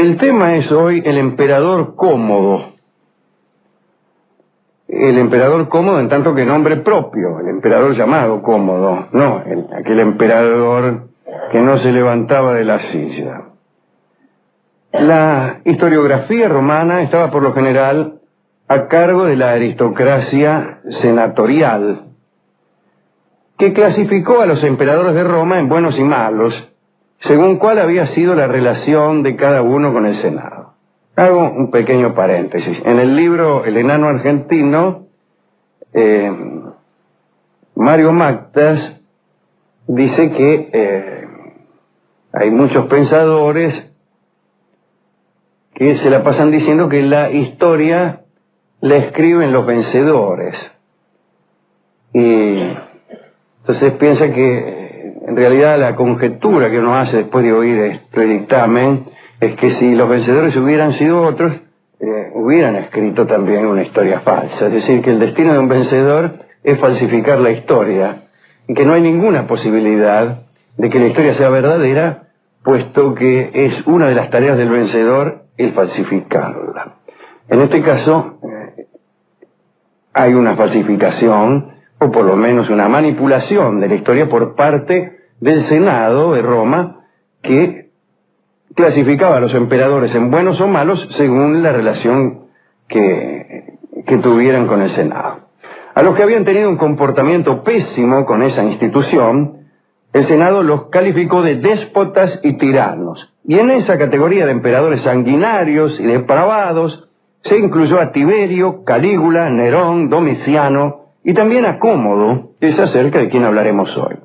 El tema es hoy el emperador Cómodo. El emperador Cómodo en tanto que nombre propio, el emperador llamado Cómodo, no aquel emperador que no se levantaba de la silla. La historiografía romana estaba por lo general a cargo de la aristocracia senatorial, que clasificó a los emperadores de Roma en buenos y malos, según cuál había sido la relación de cada uno con el Senado. Hago un pequeño paréntesis. En el libro El enano argentino, Mario Mactas dice que hay muchos pensadores que se la pasan diciendo que la historia la escriben los vencedores. Y entonces piensa que en realidad la conjetura que uno hace después de oír este dictamen es que si los vencedores hubieran sido otros, hubieran escrito también una historia falsa. Es decir, que el destino de un vencedor es falsificar la historia y que no hay ninguna posibilidad de que la historia sea verdadera, puesto que es una de las tareas del vencedor el falsificarla. En este caso, hay una falsificación, o por lo menos una manipulación de la historia por parte del Senado de Roma, que clasificaba a los emperadores en buenos o malos según la relación que tuvieran con el Senado. A los que habían tenido un comportamiento pésimo con esa institución, el Senado los calificó de déspotas y tiranos. Y en esa categoría de emperadores sanguinarios y depravados se incluyó a Tiberio, Calígula, Nerón, Domiciano y también a Cómodo, que es acerca de quien hablaremos hoy.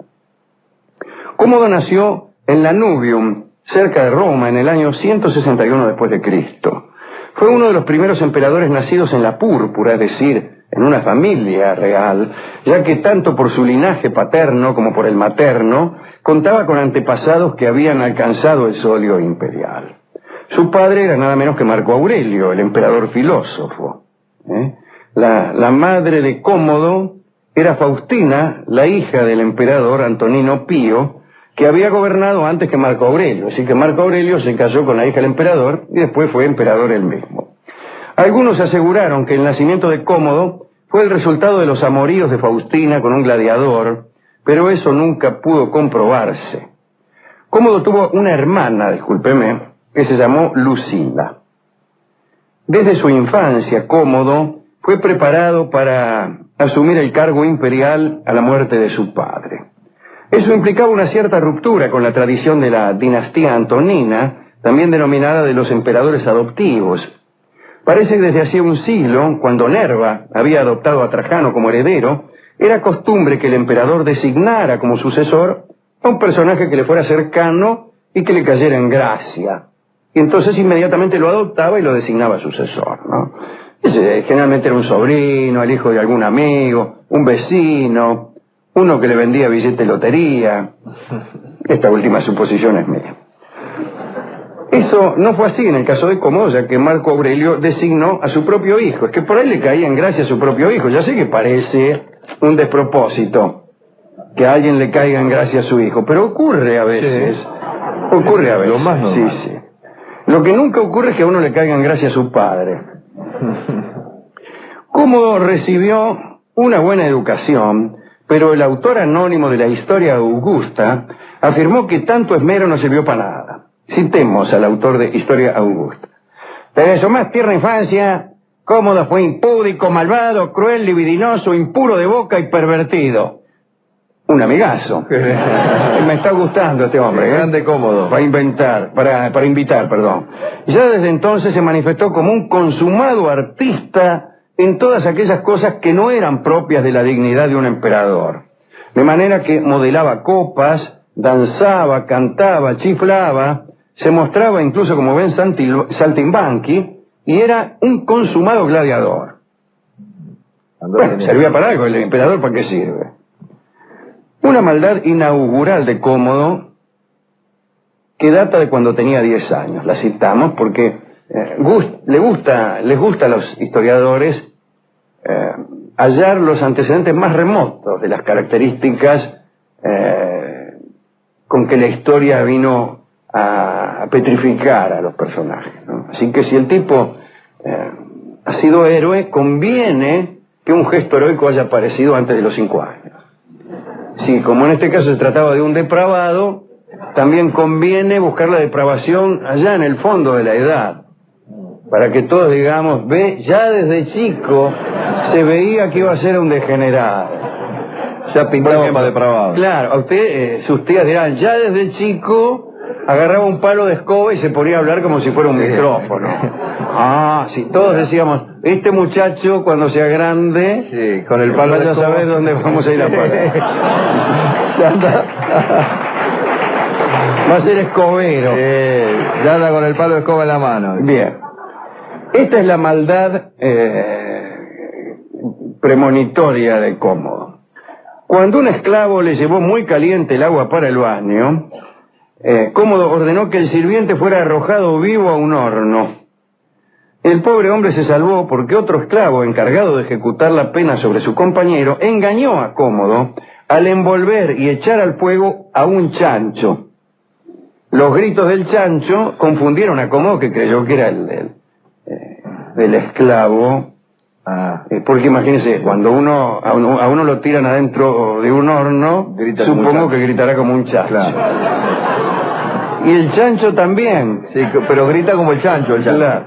Cómodo nació en Lanuvium, cerca de Roma, en el año 161 después de Cristo. Fue uno de los primeros emperadores nacidos en la púrpura, es decir, en una familia real, ya que tanto por su linaje paterno como por el materno, contaba con antepasados que habían alcanzado el solio imperial. Su padre era nada menos que Marco Aurelio, el emperador filósofo. La madre de Cómodo era Faustina, la hija del emperador Antonino Pío, que había gobernado antes que Marco Aurelio. Así que Marco Aurelio se casó con la hija del emperador y después fue emperador él mismo. Algunos aseguraron que el nacimiento de Cómodo fue el resultado de los amoríos de Faustina con un gladiador, pero eso nunca pudo comprobarse. Cómodo tuvo una hermana, discúlpeme, que se llamó Lucila. Desde su infancia, Cómodo fue preparado para asumir el cargo imperial a la muerte de su padre. Eso implicaba una cierta ruptura con la tradición de la dinastía antonina, también denominada de los emperadores adoptivos. Parece que desde hacía un siglo, cuando Nerva había adoptado a Trajano como heredero, era costumbre que el emperador designara como sucesor a un personaje que le fuera cercano y que le cayera en gracia. Y entonces inmediatamente lo adoptaba y lo designaba sucesor, ¿no? Generalmente era un sobrino, el hijo de algún amigo, un vecino, uno que le vendía billetes de lotería. Esta última suposición es mía. Eso no fue así en el caso de Cómodo, ya que Marco Aurelio designó a su propio hijo. Es que por ahí le caía en gracia a su propio hijo. Ya sé que parece un despropósito que a alguien le caiga en gracia a su hijo, pero ocurre a veces. Sí. Ocurre a veces. Lo más normal. Sí. Lo que nunca ocurre es que a uno le caiga en gracia a su padre. Cómodo recibió una buena educación, pero el autor anónimo de la Historia Augusta afirmó que tanto esmero no sirvió para nada. Citemos al autor de Historia Augusta. Desde su más tierna infancia, Cómodo fue impúdico, malvado, cruel, libidinoso, impuro de boca y pervertido. Un amigazo. Me está gustando este hombre. Grande Cómodo. Para invitar, perdón. Ya desde entonces se manifestó como un consumado artista en todas aquellas cosas que no eran propias de la dignidad de un emperador. De manera que modelaba copas, danzaba, cantaba, chiflaba, se mostraba incluso como Ben Saltimbanqui y era un consumado gladiador. Bueno, servía para algo, el emperador ¿para qué sirve? Una maldad inaugural de Cómodo que data de cuando tenía 10 años. La citamos porque les gusta a los historiadores hallar los antecedentes más remotos de las características con que la historia vino a a petrificar a los personajes, ¿no? Así que si el tipo ha sido héroe, conviene que un gesto heroico haya aparecido antes de los 5 años. Si, como en este caso se trataba de un depravado, también conviene buscar la depravación allá en el fondo de la edad, para que todos digamos, ve, ya desde chico se veía que iba a ser un degenerado. Ya pintaba para depravado. Claro, a usted, sus tías dirán, ya desde chico agarraba un palo de escoba y se ponía a hablar como si fuera un micrófono. Ah, sí, todos decíamos, este muchacho cuando sea grande, sí, con el palo vaya a saber dónde vamos a ir a parar. Va a ser escobero. Ya anda con el palo de escoba en la mano. Bien. Esta es la maldad premonitoria de Cómodo. Cuando un esclavo le llevó muy caliente el agua para el baño, Cómodo ordenó que el sirviente fuera arrojado vivo a un horno. El pobre hombre se salvó porque otro esclavo encargado de ejecutar la pena sobre su compañero engañó a Cómodo al envolver y echar al fuego a un chancho. Los gritos del chancho confundieron a Cómodo, que creyó que era el del esclavo. Porque imagínense, cuando a uno lo tiran adentro de un horno, supongo que gritará como un chancho. Claro. Y el chancho también. Sí, pero grita como el chancho, el chancho. Claro.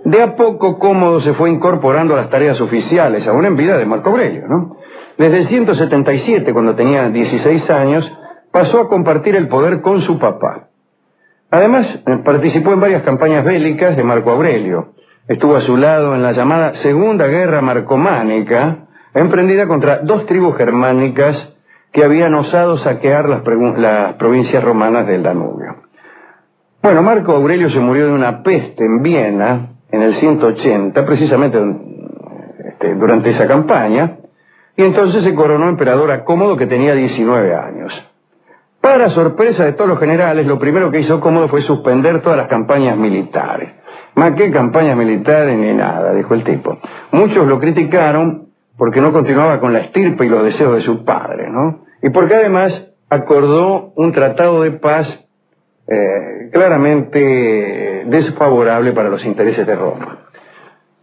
De a poco Cómodo se fue incorporando a las tareas oficiales, aún en vida de Marco Aurelio, ¿no? Desde el 177, cuando tenía 16 años, pasó a compartir el poder con su papá. Además, participó en varias campañas bélicas de Marco Aurelio. Estuvo a su lado en la llamada Segunda Guerra Marcománica, emprendida contra 2 tribus germánicas que habían osado saquear las provincias romanas del Danubio. Bueno, Marco Aurelio se murió de una peste en Viena en el 180, precisamente durante esa campaña, y entonces se coronó emperador a Cómodo, que tenía 19 años. Para sorpresa de todos los generales, lo primero que hizo Cómodo fue suspender todas las campañas militares. Más que campañas militares ni nada, dijo el tipo. Muchos lo criticaron porque no continuaba con la estirpe y los deseos de su padre, ¿no? Y porque además acordó un tratado de paz claramente desfavorable para los intereses de Roma.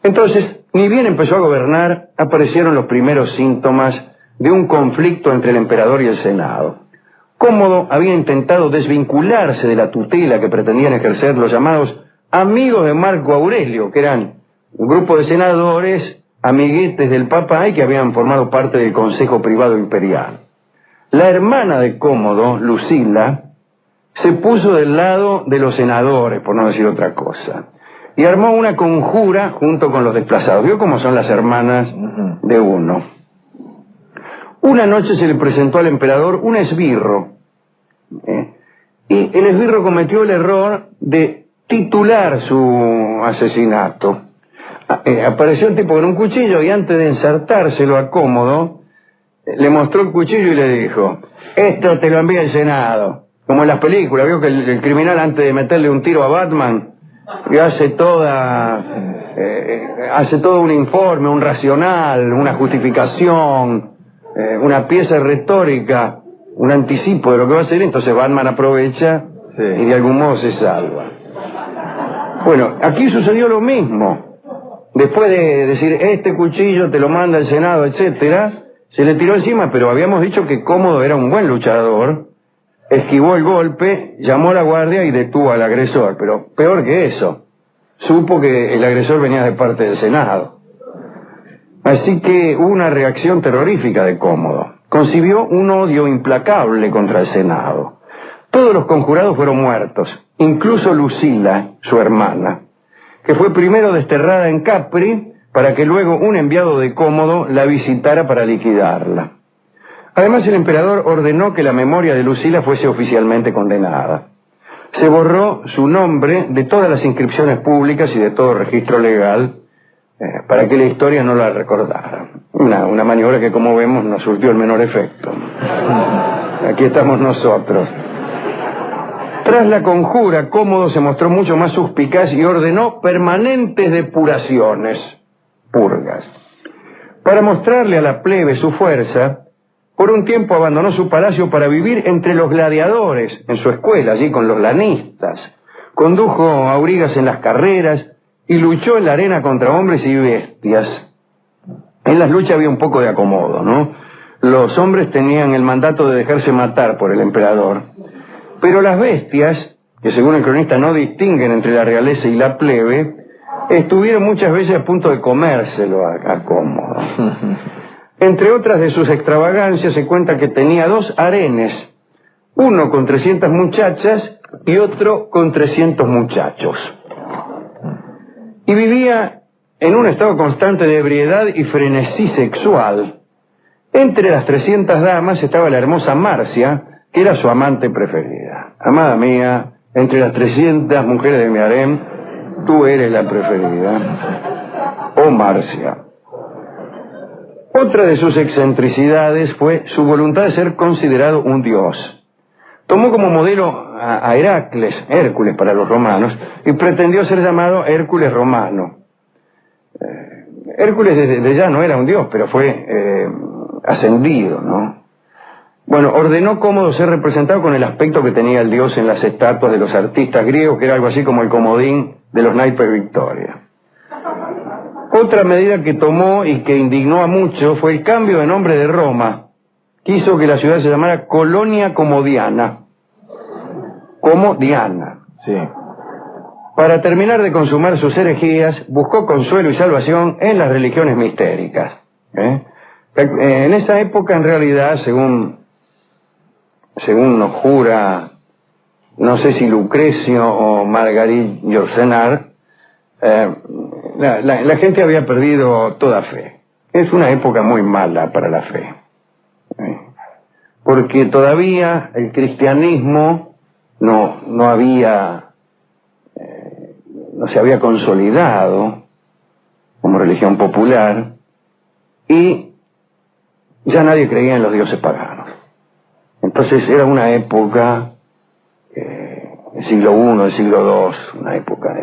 Entonces, ni bien empezó a gobernar, aparecieron los primeros síntomas de un conflicto entre el emperador y el Senado. Cómodo había intentado desvincularse de la tutela que pretendían ejercer los llamados amigos de Marco Aurelio, que eran un grupo de senadores, amiguetes del Papa y que habían formado parte del Consejo Privado Imperial. La hermana de Cómodo, Lucila, se puso del lado de los senadores, por no decir otra cosa, y armó una conjura junto con los desplazados. ¿Vio cómo son las hermanas de uno? Una noche se le presentó al emperador un esbirro, y el esbirro cometió el error de titular su asesinato. Apareció el tipo con un cuchillo y antes de ensartárselo a Cómodo, le mostró el cuchillo y le dijo: esto te lo envía el Senado. Como en las películas, vio que el criminal antes de meterle un tiro a Batman, que hace todo un informe, un racional, una justificación, una pieza retórica, un anticipo de lo que va a hacer. Entonces Batman aprovecha y de algún modo se salva. Bueno, aquí sucedió lo mismo. Después de decir, este cuchillo te lo manda el Senado, etcétera, se le tiró encima, pero habíamos dicho que Cómodo era un buen luchador, esquivó el golpe, llamó a la guardia y detuvo al agresor. Pero peor que eso, supo que el agresor venía de parte del Senado. Así que hubo una reacción terrorífica de Cómodo. Concibió un odio implacable contra el Senado. Todos los conjurados fueron muertos, incluso Lucila, su hermana, que fue primero desterrada en Capri para que luego un enviado de Cómodo la visitara para liquidarla. Además, el emperador ordenó que la memoria de Lucila fuese oficialmente condenada. Se borró su nombre de todas las inscripciones públicas y de todo registro legal para que la historia no la recordara. Una maniobra que, como vemos, no surtió el menor efecto. Aquí estamos nosotros. Tras la conjura, Cómodo se mostró mucho más suspicaz y ordenó permanentes depuraciones, purgas. Para mostrarle a la plebe su fuerza, Por un tiempo abandonó su palacio para vivir entre los gladiadores, en su escuela, allí con los lanistas. Condujo aurigas en las carreras y luchó en la arena contra hombres y bestias. En las luchas había un poco de acomodo, ¿no? Los hombres tenían el mandato de dejarse matar por el emperador, pero las bestias, que según el cronista no distinguen entre la realeza y la plebe, estuvieron muchas veces a punto de comérselo a Cómodo. Entre otras de sus extravagancias se cuenta que tenía 2 harenes, uno con 300 muchachas y otro con 300 muchachos. Y vivía en un estado constante de ebriedad y frenesí sexual. Entre las 300 damas estaba la hermosa Marcia, que era su amante preferida. Amada mía, entre las 300 mujeres de mi harem, tú eres la preferida. Oh Marcia. Otra de sus excentricidades fue su voluntad de ser considerado un dios. Tomó como modelo a Heracles, Hércules para los romanos, y pretendió ser llamado Hércules romano. Hércules desde ya no era un dios, pero fue ascendido, ¿no? Bueno, ordenó Cómodo ser representado con el aspecto que tenía el dios en las estatuas de los artistas griegos, que era algo así como el comodín de los naipes Victoria. Otra medida que tomó y que indignó a muchos fue el cambio de nombre de Roma. Quiso que la ciudad se llamara Colonia Comodiana. Comodiana. Sí. Para terminar de consumar sus herejías, buscó consuelo y salvación en las religiones mistéricas. En esa época, en realidad, según nos jura, no sé si Lucrecio o Marguerite Yourcenar, la gente había perdido toda fe. Es una época muy mala para la fe. Porque todavía el cristianismo no se había consolidado como religión popular y ya nadie creía en los dioses paganos. Entonces era una época, el siglo I, el siglo II, una época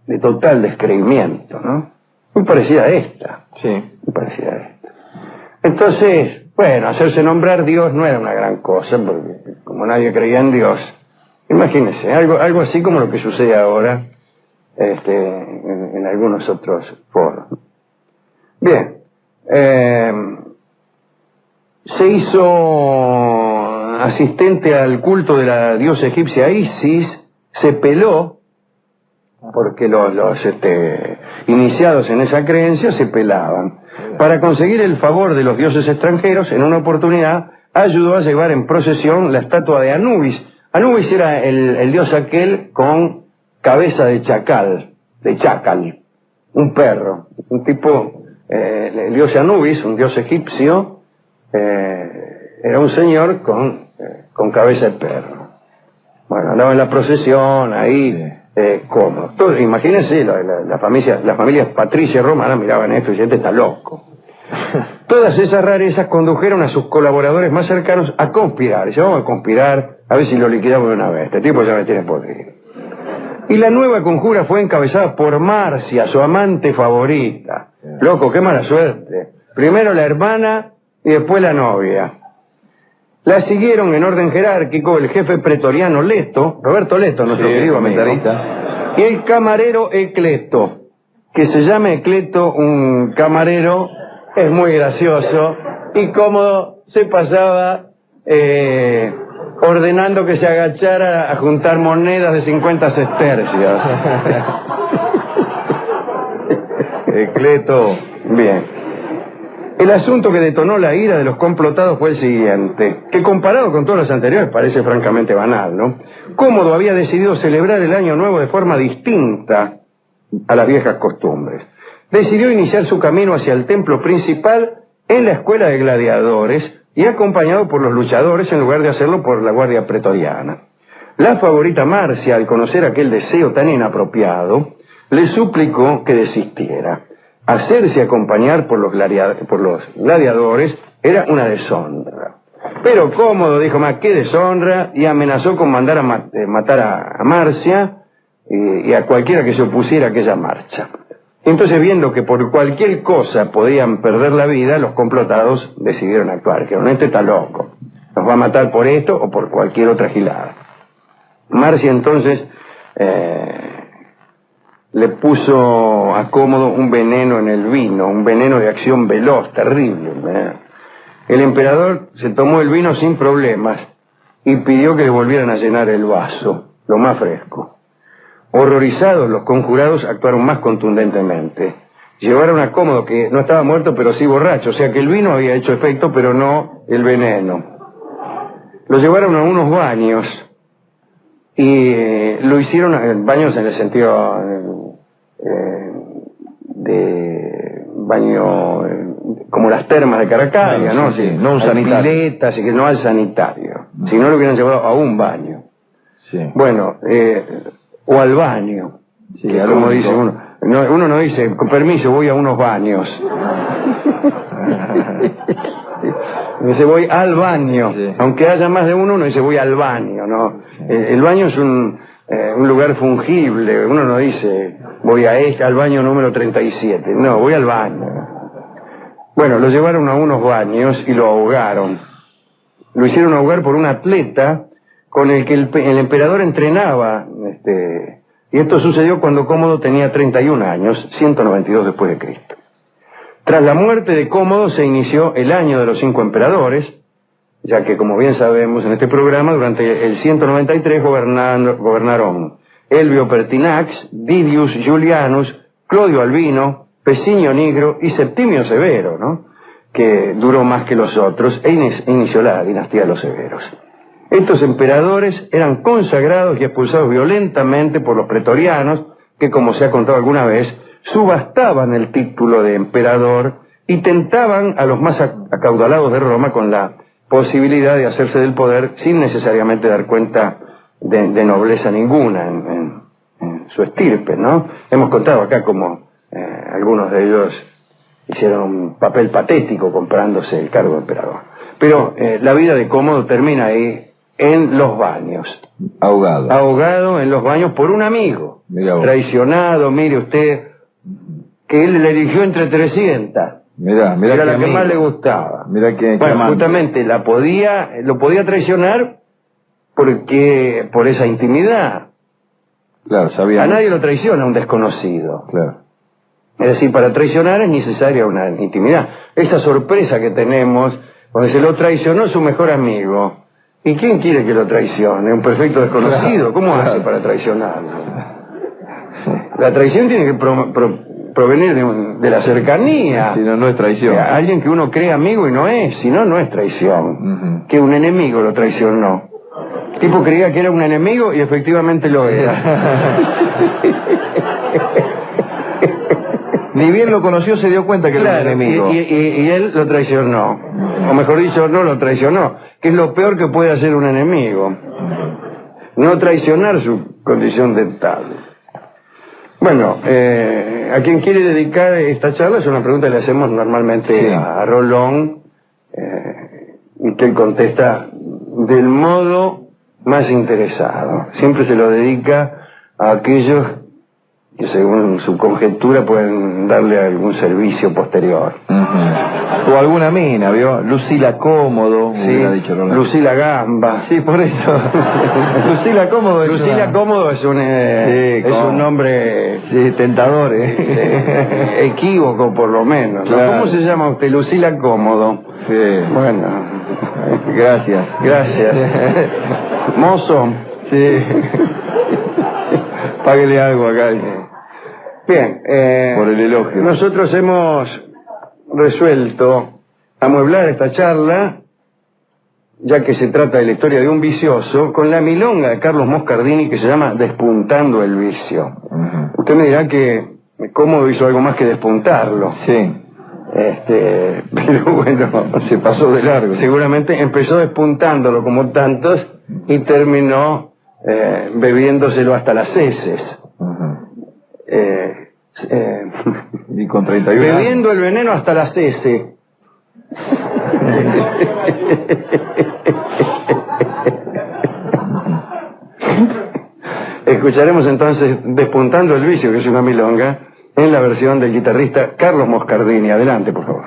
de total descreimiento, ¿no? Muy parecida a esta. Sí. Muy parecida a esta. Entonces, bueno, hacerse nombrar Dios no era una gran cosa, porque como nadie creía en Dios, imagínense, algo así como lo que sucede ahora en algunos otros foros. Bien, se hizo asistente al culto de la diosa egipcia Isis, se peló, porque los iniciados en esa creencia se pelaban. Para conseguir el favor de los dioses extranjeros, en una oportunidad ayudó a llevar en procesión la estatua de Anubis. Anubis era el dios aquel con cabeza de chacal, un perro, un tipo, el dios Anubis, un dios egipcio, era un señor con cabeza de perro. Bueno, andaba en la procesión, ahí, cómodo. Imagínense, las familias patricias romanas miraban esto y decían, este está loco. Todas esas rarezas condujeron a sus colaboradores más cercanos a conspirar. Dice, vamos a conspirar, a ver si lo liquidamos de una vez. Este tipo ya me tiene podrido. Y la nueva conjura fue encabezada por Marcia, su amante favorita. Loco, qué mala suerte. Primero la hermana y después la novia. La siguieron en orden jerárquico el jefe pretoriano Leto, Roberto Leto, nuestro querido amigo, y el camarero Ecleto. Que se llame Ecleto, un camarero, es muy gracioso, y Cómodo se pasaba ordenando que se agachara a juntar monedas de 50 sestercios. Ecleto. Bien. El asunto que detonó la ira de los complotados fue el siguiente, que comparado con todos los anteriores parece francamente banal, ¿no? Cómodo había decidido celebrar el Año Nuevo de forma distinta a las viejas costumbres. Decidió iniciar su camino hacia el templo principal en la escuela de gladiadores y acompañado por los luchadores en lugar de hacerlo por la guardia pretoriana. La favorita Marcia, al conocer aquel deseo tan inapropiado, le suplicó que desistiera. Hacerse acompañar por los gladiadores era una deshonra. Pero Cómodo dijo más, qué deshonra, y amenazó con mandar a matar a Marcia y a cualquiera que se opusiera a aquella marcha. Entonces, viendo que por cualquier cosa podían perder la vida, los complotados decidieron actuar. Dijeron, este está loco, nos va a matar por esto o por cualquier otra gilada. Marcia entonces le puso a Cómodo un veneno en el vino, un veneno de acción veloz, terrible. El emperador se tomó el vino sin problemas y pidió que le volvieran a llenar el vaso, lo más fresco. Horrorizados, los conjurados actuaron más contundentemente. Llevaron a Cómodo, que no estaba muerto pero sí borracho, o sea que el vino había hecho efecto pero no el veneno. Lo llevaron a unos baños y lo hicieron, baños en el sentido de baño como las termas de Caracalla, ¿no? Sí, no un sanitario. Piletas, así que no al sanitario, si no lo hubieran llevado a un baño. Sí. Bueno, o al baño, sí, que como dice uno. Uno no dice, con permiso, voy a unos baños. Dice, voy al baño. Sí. Aunque haya más de uno dice, voy al baño, ¿no? Sí. El baño es un lugar fungible. Uno no dice, voy al baño número 37. No, voy al baño. Bueno, lo llevaron a unos baños y lo ahogaron. Lo hicieron ahogar por un atleta con el que el emperador entrenaba, y esto sucedió cuando Cómodo tenía 31 años, 192 después de Cristo. Tras la muerte de Cómodo se inició el año de los 5 emperadores, ya que, como bien sabemos en este programa, durante el 193 gobernaron Elvio Pertinax, Didius Julianus, Clodio Albino, Pesinio Nigro y Septimio Severo, ¿no? Que duró más que los otros e inició la dinastía de los Severos. Estos emperadores eran consagrados y expulsados violentamente por los pretorianos, que, como se ha contado alguna vez, subastaban el título de emperador y tentaban a los más acaudalados de Roma con la posibilidad de hacerse del poder sin necesariamente dar cuenta de nobleza ninguna en su estirpe, ¿no? Hemos contado acá como algunos de ellos hicieron un papel patético comprándose el cargo de emperador. Pero la vida de Cómodo termina ahí, en los baños. Ahogado en los baños por un amigo. Traicionado, mire usted, que él le eligió entre 300. Era la que más le gustaba. Bueno, justamente lo podía traicionar porque por esa intimidad. Claro, sabía. A nadie lo traiciona un desconocido. Claro. Es decir, para traicionar es necesaria una intimidad. Esa sorpresa que tenemos, cuando se lo traicionó su mejor amigo. ¿Y quién quiere que lo traicione? Un perfecto desconocido. ¿Cómo hace para traicionarlo? La traición tiene que provenir de la cercanía. Si no, no es traición. Alguien que uno cree amigo y no es, si no, no es traición. Que un enemigo lo traicionó. El tipo creía que era un enemigo y efectivamente lo era. Ni bien lo conoció se dio cuenta que era un enemigo. Y él lo traicionó. O mejor dicho, no lo traicionó. Que es lo peor que puede hacer un enemigo. No traicionar su condición dental. Bueno, a quien quiere dedicar esta charla es una pregunta que le hacemos normalmente a Rolón, y que él contesta del modo más interesado. Siempre se lo dedica a aquellos que según su conjetura pueden darle algún servicio posterior. O alguna mina, ¿vio? Lucila Cómodo, hubiera dicho Rolando. Lucila Gamba. Sí, por eso. Lucila Cómodo es Cómodo es un nombre tentador, equívoco por lo menos, ¿no? Claro. ¿Cómo se llama usted? Lucila Cómodo. Sí. Bueno, gracias. Mozo. Sí. Páguele algo acá. Bien, por el elogio. Nosotros hemos resuelto amueblar esta charla, ya que se trata de la historia de un vicioso, con la milonga de Carlos Moscardini que se llama Despuntando el vicio. Usted me dirá que Cómodo hizo algo más que despuntarlo. Sí. Pero bueno, se pasó de largo. Seguramente empezó despuntándolo como tantos y terminó bebiéndoselo hasta las heces. Y con 31 bebiendo el veneno hasta las heces. Escucharemos entonces Despuntando el vicio, que es una milonga, en la versión del guitarrista Carlos Moscardini. Adelante, por favor.